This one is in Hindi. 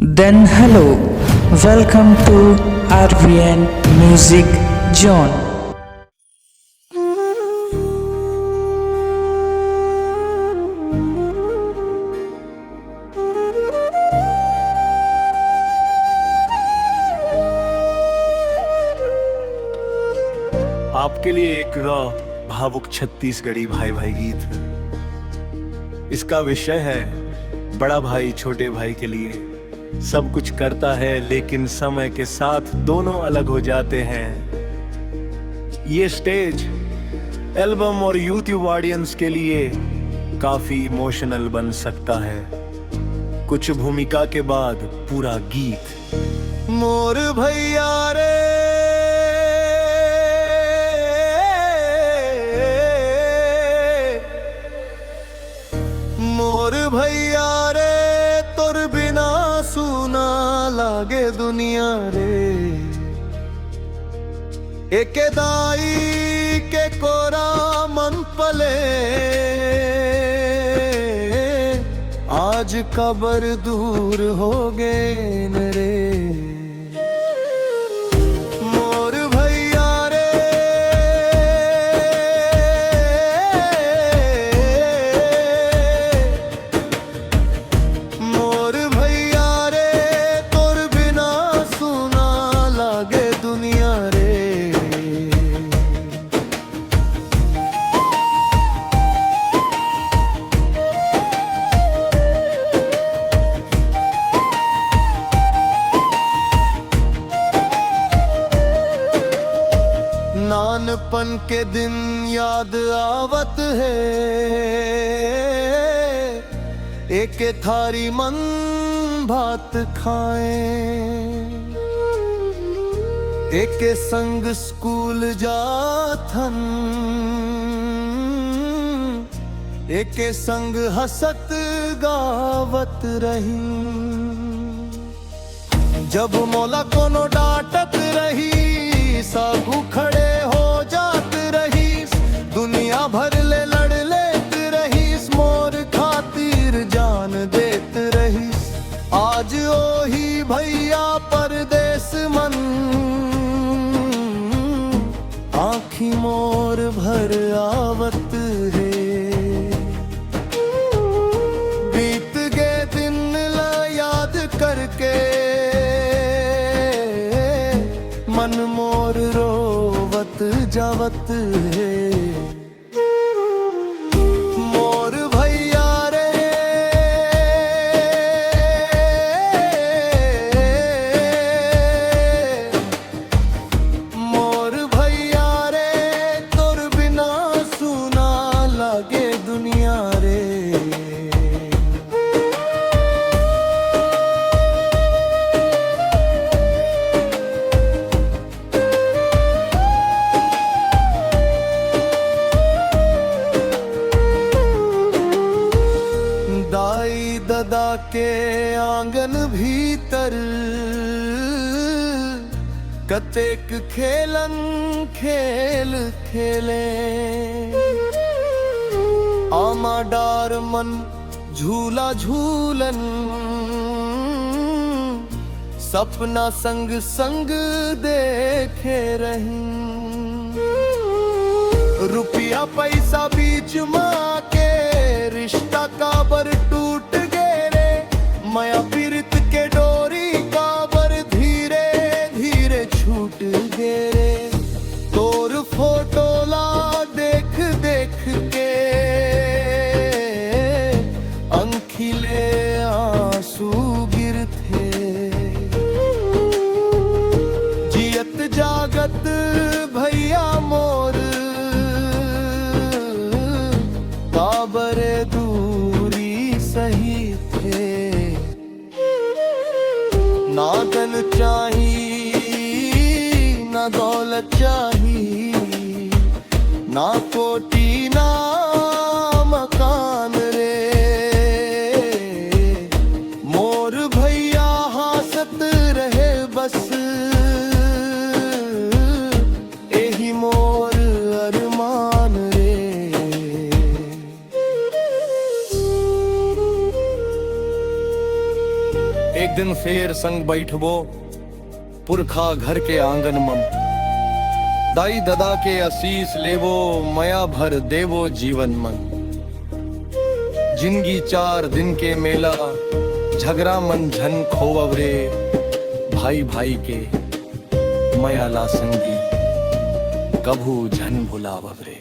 Then hello, welcome to RVN Music Zone. आपके लिए एक रॉ भावुक छत्तीसगढ़ी भाई भाई गीत। इसका विषय है बड़ा भाई छोटे भाई के लिए सब कुछ करता है, लेकिन समय के साथ दोनों अलग हो जाते हैं। ये स्टेज एल्बम और यूट्यूब ऑडियंस के लिए काफी इमोशनल बन सकता है। कुछ भूमिका के बाद पूरा गीत। मोर भैया रे भैया रे तोर बिना सुना लागे दुनिया रे। एक दाई के कोरा मन पले आज कबर दूर हो गए न रे। नानपन के दिन याद आवत है, एक थारी मन भात खाएं, एक संग स्कूल जाथन, एक संग हसत गावत रही। जब मौला कोनो डांटत रही सागू खड़े हो जात रही, दुनिया भर ले लड़ लेत रही, मोर खातिर जान देत रही। आज ओही भैया परदेस मन आँखी मोर भर आवत है। बीत गए दिन ला याद करके मन मोर रोवत जावत है। मोर भैया रे मोर भैया रे तोर बिना सुना लागे दुनिया रे। दाई ददा के आंगन भीतर कतेक खेलन खेल खेले, आमा डार मन झूला झूलन, सपना संग संग देखे रही। रुपया पैसा बीच माँ के रिश्ता काबर टूट गए रे, माया पीरित के डोरी काबर धीरे धीरे छूट गए रे। तोर फोटो ला देख देख के अंखिले आंसू गिरथे। जियत जागत भैया मोर काबरे दूरी सही थे। ना धन चाही ना दौलत चाही, ना कोटी ना मकान रे। मोर भैया हासत रहे बस एही मोर अरमान रे। एक दिन फेर संग बैठबो पुरखा घर के आंगन मम, दाई ददा के आशीष लेवो मया भर देवो जीवन मन। जिंदगी 4 दिन के मेला झगड़ा मन झन खोवब रे, भाई भाई के मया ला संगी कभू झन भुलावब रे।